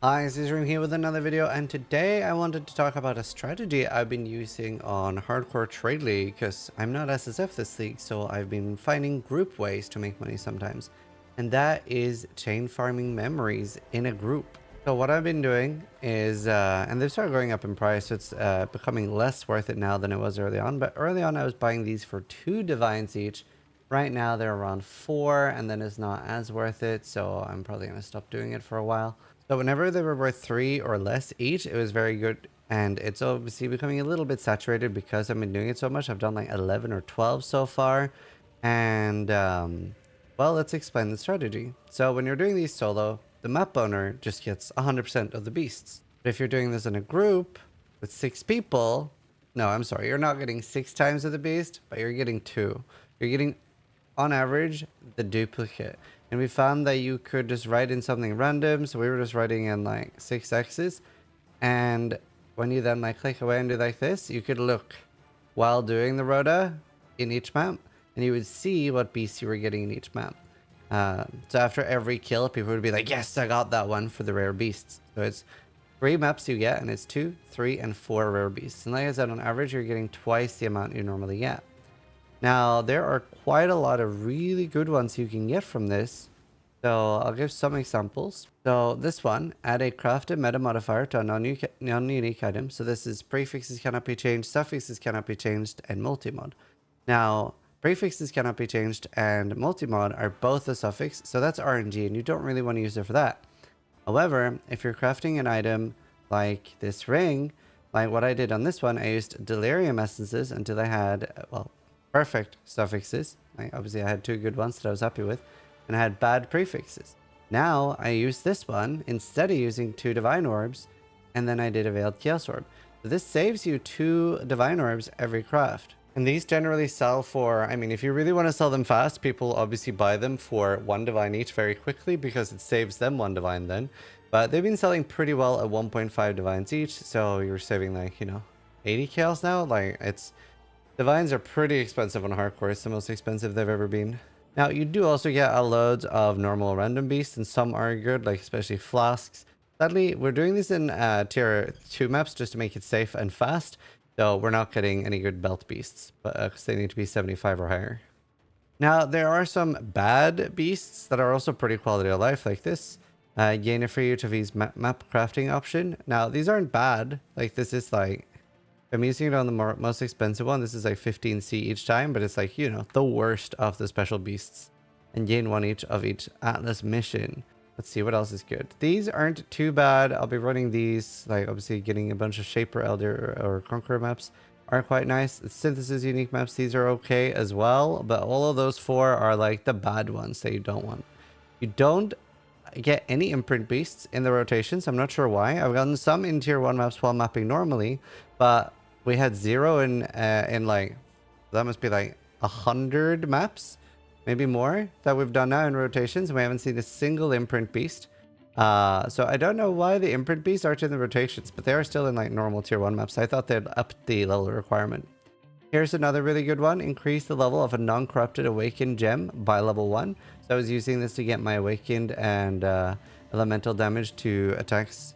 Hi, Zizaran here with another video, and today I wanted to talk about a strategy I've been using on Hardcore Trade League because I'm not SSF this league, so I've been finding group ways to make money sometimes. And that is chain farming memories in a group. So what I've been doing is, and they've started going up in price, so it's becoming less worth it now than it was early on. But early on I was buying these for 2 divines each. Right now they're around 4, and then it's not as worth it, so I'm probably going to stop doing it for a while. So whenever they were worth 3 or less each, it was very good. And it's obviously becoming a little bit saturated because I've been doing it so much. I've done like 11 or 12 so far. And, well, let's explain the strategy. So when you're doing these solo, the map owner just gets 100% of the beasts. But if you're doing this in a group with 6 people, no, I'm sorry, you're not getting 6 times of the beast, but you're getting 2. You're getting, on average, the duplicate. And we found that you could just write in something random. So we were just writing in like 6 X's. And when you then like click away and do like this, you could look while doing the rota in each map. And you would see what beasts you were getting in each map. So after every kill, people would be like, yes, I got that one for the rare beasts. So it's 3 maps you get, and it's 2, 3, and 4 rare beasts. And like I said, on average, you're getting twice the amount you normally get. Now, there are quite a lot of really good ones you can get from this. So I'll give some examples. So this one, add a crafted meta modifier to a non-unique item. So this is prefixes cannot be changed, suffixes cannot be changed, and multimod. Now, prefixes cannot be changed and multimod are both a suffix. So that's RNG, and you don't really want to use it for that. However, if you're crafting an item like this ring, like what I did on this one, I used delirium essences until I had, well, perfect suffixes. Obviously, I had 2 good ones that I was happy with, and I had bad prefixes. Now, I used this one instead of using 2 divine orbs, and then I did a veiled chaos orb. So this saves you 2 divine orbs every craft. And these generally sell for, I mean, if you really want to sell them fast, people obviously buy them for 1 divine each very quickly because it saves them 1 divine then. But they've been selling pretty well at 1.5 divines each, so you're saving like, 80 chaos now. Like, it's... Divines are pretty expensive on hardcore. It's the most expensive they've ever been. Now, you do also get a load of normal random beasts, and some are good, like especially flasks. Sadly, we're doing this in tier 2 maps just to make it safe and fast, so we're not getting any good belt beasts, but because they need to be 75 or higher. Now, there are some bad beasts that are also pretty quality of life, like this. Gain a free UTV's map crafting option. Now, these aren't bad. Like, this is like... I'm using it on the most expensive one. This is like 15C each time, but it's like, the worst of the special beasts. And gain 1 each of each Atlas mission. Let's see what else is good. These aren't too bad. I'll be running these, like obviously getting a bunch of Shaper, Elder, or Conqueror maps are quite nice. Synthesis unique maps, these are okay as well, but all of those 4 are like the bad ones that you don't want. You don't get any imprint beasts in the rotations. I'm not sure why. I've gotten some in tier 1 maps while mapping normally, but we had 0 in like, that must be like 100 maps, maybe more, that we've done now in rotations. We haven't seen a single imprint beast. So I don't know why the imprint beasts aren't in the rotations, but they are still in like normal tier 1 maps. I thought they'd up the level requirement. Here's another really good one. Increase the level of a non-corrupted awakened gem by level 1. So I was using this to get my awakened and elemental damage to attacks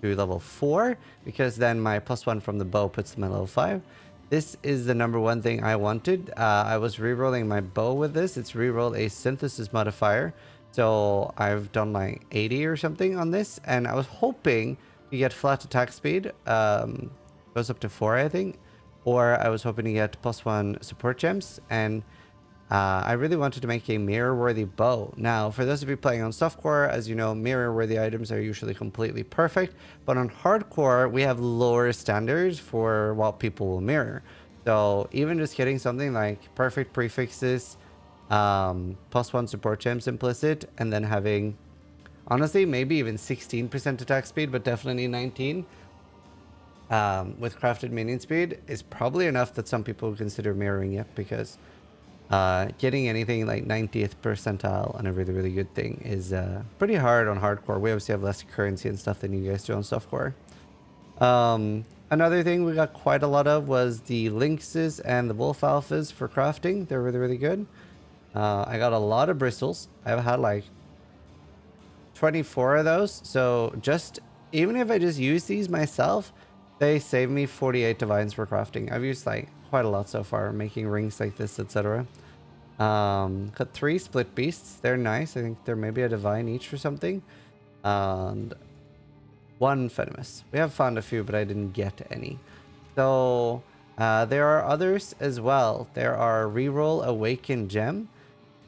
to level 4, because then my +1 from the bow puts them at level 5. This is the #1 thing I wanted. I was rerolling my bow with this. It's reroll a synthesis modifier. So I've done like 80 or something on this, and I was hoping to get flat attack speed. Goes up to 4, I think. Or I was hoping to get +1 support gems, and I really wanted to make a mirror-worthy bow. Now, for those of you playing on softcore, as you know, mirror-worthy items are usually completely perfect, but on hardcore, we have lower standards for what people will mirror. So even just getting something like perfect prefixes, +1 support gems implicit, and then having, honestly, maybe even 16% attack speed, but definitely 19, with crafted minion speed is probably enough that some people consider mirroring it, because getting anything like 90th percentile on a really, really good thing is pretty hard on hardcore. We obviously have less currency and stuff than you guys do on softcore. Another thing we got quite a lot of was the lynxes and the wolf alphas for crafting. They're really, really good. I got a lot of bristles. I've had like 24 of those. So just even if I just use these myself, they save me 48 divines for crafting. I've used like quite a lot so far, making rings like this, etc. Got 3 split beasts. They're nice. I think they're maybe a divine each or something. And 1 venomous. We have found a few, but I didn't get any. So there are others as well. There are reroll awaken gem.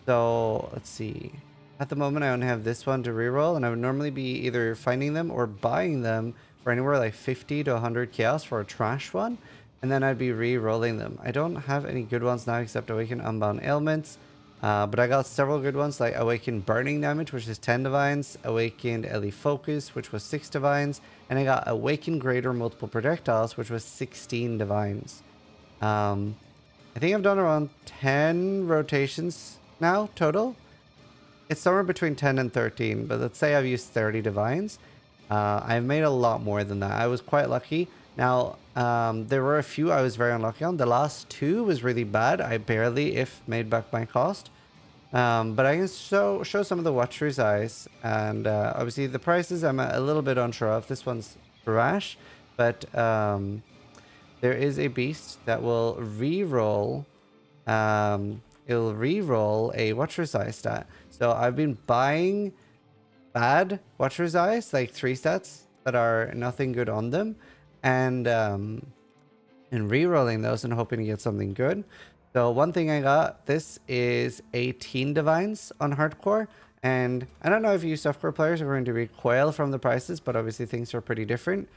So let's see. At the moment, I only have this one to reroll, and I would normally be either finding them or buying them for anywhere like 50 to 100 chaos for a trash one, and then I'd be re-rolling them. I don't have any good ones now except Awaken Unbound Ailments, but I got several good ones like Awaken Burning Damage, which is 10 divines, Awakened Ellie Focus, which was 6 divines, and I got Awaken Greater Multiple Projectiles, which was 16 divines. I think I've done around 10 rotations now total. It's somewhere between 10 and 13, but let's say I've used 30 divines. I've made a lot more than that. I was quite lucky. Now, there were a few I was very unlucky on. The last 2 was really bad. I barely, if made back my cost. But I can show some of the Watcher's Eyes. And obviously the prices I'm a little bit unsure of. This one's trash. But there is a beast that will re-roll. It'll re-roll a Watcher's Eye stat. So I've been buying bad Watcher's Eyes, like 3 stats that are nothing good on them, and re-rolling those and hoping to get something good. So one thing I got, this is 18 divines on hardcore, and I don't know if you softcore players are going to recoil from the prices, but obviously things are pretty different.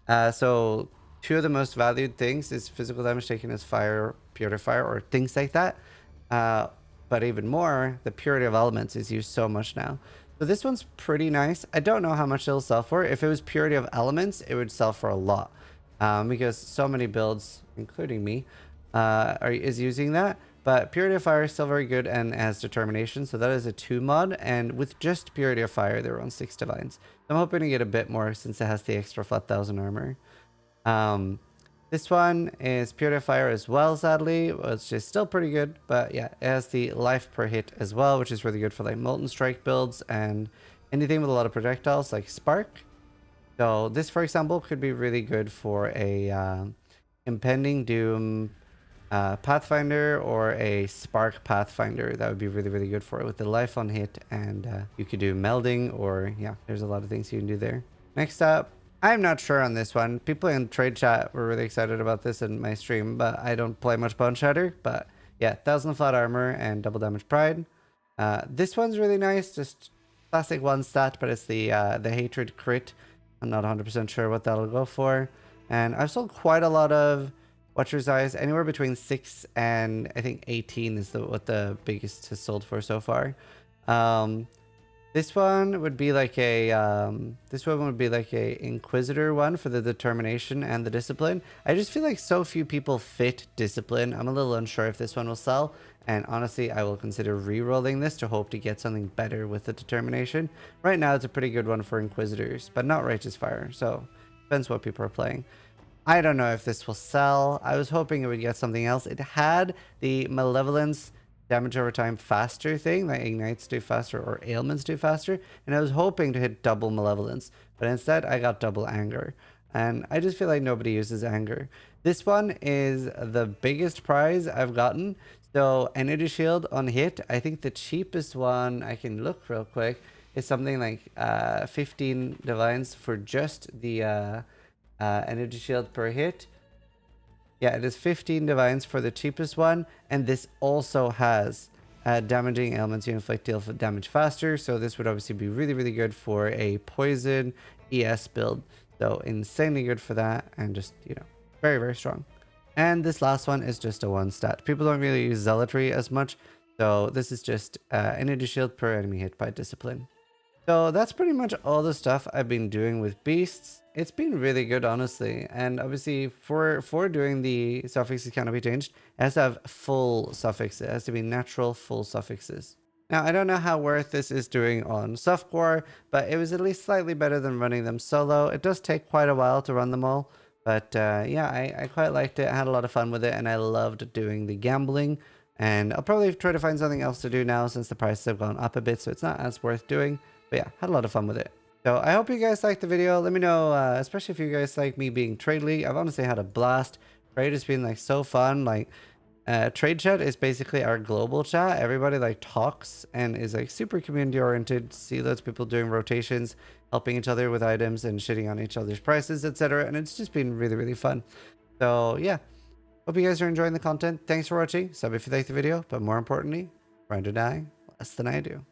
So 2 of the most valued things is physical damage taken as fire, purifier, or things like that. But even more, the purity of elements is used so much now. So this one's pretty nice. I don't know how much it'll sell for. If it was purity of elements, it would sell for a lot. Because so many builds, including me, is using that. But purity of fire is still very good and has determination. So that is a 2 mod. And with just purity of fire, they're on 6 divines. So I'm hoping to get a bit more since it has the extra flat 1000 armor. This one is Purifier as well, sadly, which is still pretty good. But yeah, it has the life per hit as well, which is really good for like Molten Strike builds and anything with a lot of projectiles like Spark. So this, for example, could be really good for a Impending Doom Pathfinder or a Spark Pathfinder. That would be really, really good for it with the life on hit. And you could do melding, or yeah, there's a lot of things you can do there. Next up, I'm not sure on this one. People in trade chat were really excited about this in my stream, but I don't play much Bone Shatter. But yeah, 1000 flat armor and double damage pride. This one's really nice, just classic 1 stat, but it's the hatred crit. I'm not 100% sure what that'll go for. And I've sold quite a lot of Watcher's Eyes, anywhere between 6 and I think 18 is what the biggest has sold for so far. This one would be like a Inquisitor one for the determination and the discipline. I just feel like so few people fit discipline. I'm a little unsure if this one will sell, and honestly I will consider re-rolling this to hope to get something better with the determination. Right now it's a pretty good one for Inquisitors, but not Righteous Fire, so depends what people are playing. I don't know if this will sell. I was hoping it would get something else. It had the Malevolence damage over time faster thing, like ignites do faster or ailments do faster, and I was hoping to hit double malevolence, but instead I got double anger, and I just feel like nobody uses anger. This one is the biggest prize I've gotten. So energy shield on hit, I think the cheapest one, I can look real quick, is something like 15 divines for just the energy shield per hit. Yeah, it is 15 divines for the cheapest one, and this also has damaging ailments. You inflict deal damage faster, so this would obviously be really, really good for a poison ES build. So insanely good for that, and just, you know, very, very strong. And this last one is just a 1 stat. People don't really use Zealotry as much, so this is just energy shield per enemy hit by discipline. So that's pretty much all the stuff I've been doing with beasts. It's been really good, honestly. And obviously for doing the suffixes cannot be changed, it has to have full suffixes. It has to be natural full suffixes. Now, I don't know how worth this is doing on softcore, but it was at least slightly better than running them solo. It does take quite a while to run them all. But yeah, I quite liked it. I had a lot of fun with it, and I loved doing the gambling. And I'll probably try to find something else to do now since the prices have gone up a bit, so it's not as worth doing. But yeah, had a lot of fun with it. So I hope you guys liked the video. Let me know, especially if you guys like me being Tradely. I've honestly had a blast. Trade has been like so fun. Like trade chat is basically our global chat. Everybody like talks and is like super community oriented. See those people doing rotations, helping each other with items and shitting on each other's prices, etc. And it's just been really, really fun. So yeah, hope you guys are enjoying the content. Thanks for watching. Sub if you liked the video, but more importantly, grind or die less than I do.